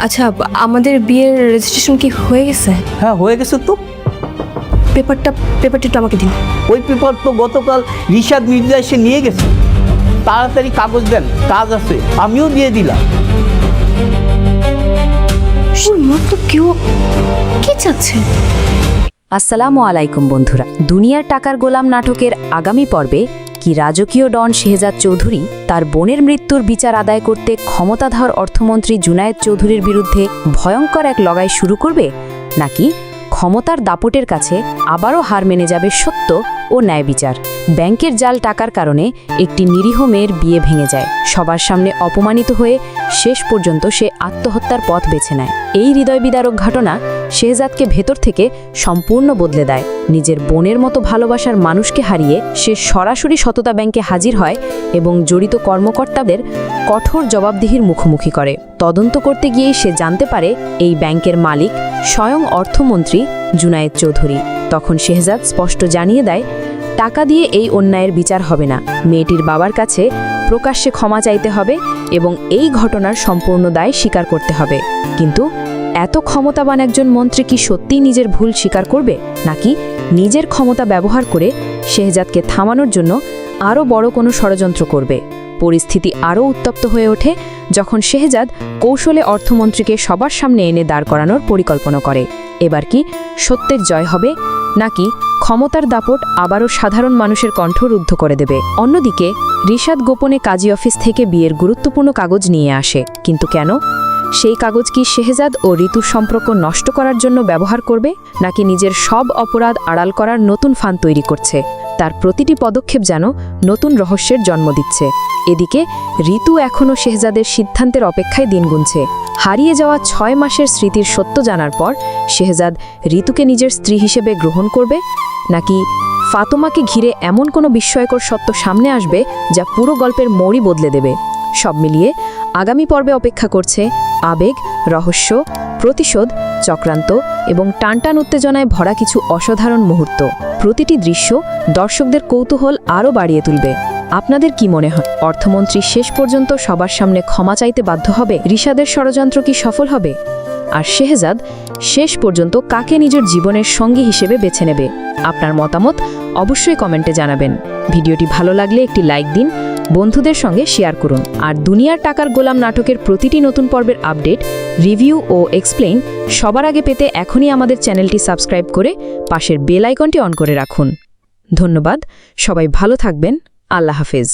আচ্ছা, আমাদের বিয়ের রেজিস্ট্রেশন কি হয়ে গেছে? হ্যাঁ হয়ে গেছে তো। পেপারটা একটু আমাকে দিন। ওই পেপার তো গতকাল রিশাদ মির্জা এসে নিয়ে গেছে। তাড়াতাড়ি কাগজ দেন, কাজ আছে। আমিও দিয়ে দিলাম। কেউ কি চাচ্ছে? আসসালামু আলাইকুম বন্ধুরা। দুনিয়ার টাকার গোলাম নাটকের আগামী পর্বে কি রাজকীয় ডন শেহজাদ চৌধুরী তার বোনের মৃত্যুর বিচার আদায় করতে ক্ষমতাধর অর্থমন্ত্রী জুনায়েদ চৌধুরীর বিরুদ্ধে ভয়ঙ্কর এক লড়াই শুরু করবে, নাকি ক্ষমতার দাপটের কাছে আবারও হার মেনে যাবে সত্য ও ন্যায় বিচার? ব্যাংকের জাল টাকার কারণে একটি নিরীহ মেয়ের বিয়ে ভেঙে যায়। সবার সামনে অপমানিত হয়ে শেষ পর্যন্ত সে আত্মহত্যার পথ বেছে নেয়। এই হৃদয়বিদারক ঘটনা শেহজাদকে ভেতর থেকে সম্পূর্ণ বদলে দেয়। নিজের বোনের মতো ভালোবাসার মানুষকে হারিয়ে সে সরাসরি সততা ব্যাংকে হাজির হয় এবং জড়িত কর্মকর্তাদের কঠোর জবাবদিহির মুখোমুখি করে। তদন্ত করতে গিয়েই সে জানতে পারে এই ব্যাংকের মালিক স্বয়ং অর্থমন্ত্রী জুনায়েদ চৌধুরী। তখন শেহজাদ স্পষ্ট জানিয়ে দেয়, টাকা দিয়ে এই অন্যায়ের বিচার হবে না। মেয়েটির বাবার কাছে প্রকাশ্যে ক্ষমা চাইতে হবে এবং এই ঘটনার সম্পূর্ণ দায় স্বীকার করতে হবে। কিন্তু এত ক্ষমতাবান একজন মন্ত্রী কি সত্যিই নিজের ভুল স্বীকার করবে, নাকি নিজের ক্ষমতা ব্যবহার করে শেহজাদকে থামানোর জন্য আরও বড় কোনো ষড়যন্ত্র করবে? পরিস্থিতি আরও উত্তপ্ত হয়ে ওঠে যখন শেহজাদ কৌশলে অর্থমন্ত্রীকে সবার সামনে এনে দাঁড় করানোর পরিকল্পনা করে। এবার কি সত্যের জয় হবে, নাকি ক্ষমতার দাপট আবারও সাধারণ মানুষের কণ্ঠ রুদ্ধ করে দেবে? অন্যদিকে রিশাদ গোপনে কাজী অফিস থেকে বিয়ের গুরুত্বপূর্ণ কাগজ নিয়ে আসে। কিন্তু কেন? সেই কাগজ কি শেহজাদ ও ঋতুর সম্পর্ক নষ্ট করার জন্য ব্যবহার করবে, নাকি নিজের সব অপরাধ আড়াল করার নতুন ফান তৈরি করছে? তার প্রতিটি পদক্ষেপ যেন নতুন রহস্যের জন্ম দিচ্ছে। এদিকে ঋতু এখনও শেহজাদের সিদ্ধান্তের অপেক্ষায় দিন গুনছে। হারিয়ে যাওয়া 6 মাসের স্মৃতির সত্য জানার পর শেহজাদ ঋতুকে নিজের স্ত্রী হিসেবে গ্রহণ করবে, নাকি ফাতোমাকে ঘিরে এমন কোনো বিস্ময়কর সত্য সামনে আসবে যা পুরো গল্পের মোড়ই বদলে দেবে? সব মিলিয়ে আগামী পর্বে অপেক্ষা করছে আবেগ, রহস্য, প্রতিশোধ, চক্রান্ত এবং টানটান উত্তেজনায় ভরা কিছু অসাধারণ মুহূর্ত। প্রতিটি দৃশ্য দর্শকদের কৌতূহল আরও বাড়িয়ে তুলবে। আপনাদের কি মনে হয়, অর্থমন্ত্রী শেষ পর্যন্ত সবার সামনে ক্ষমা চাইতে বাধ্য হবে? রিশাদের ষড়যন্ত্র কি সফল হবে? আর শেহজাদ শেষ পর্যন্ত কাকে নিজের জীবনের সঙ্গী হিসেবে বেছে নেবে? আপনার মতামত অবশ্যই কমেন্টে জানাবেন। ভিডিওটি ভালো লাগলে একটি লাইক দিন, বন্ধুদের সঙ্গে শেয়ার করুন। আর দুনিয়ার টাকার গোলাম নাটকের প্রতিটি নতুন পর্বের আপডেট, রিভিউ ও এক্সপ্লেইন সবার আগে পেতে এখনই আমাদের চ্যানেলটি সাবস্ক্রাইব করে পাশের বেল আইকনটি অন করে রাখুন। ধন্যবাদ। সবাই ভালো থাকবেন। আল্লাহ হাফেজ।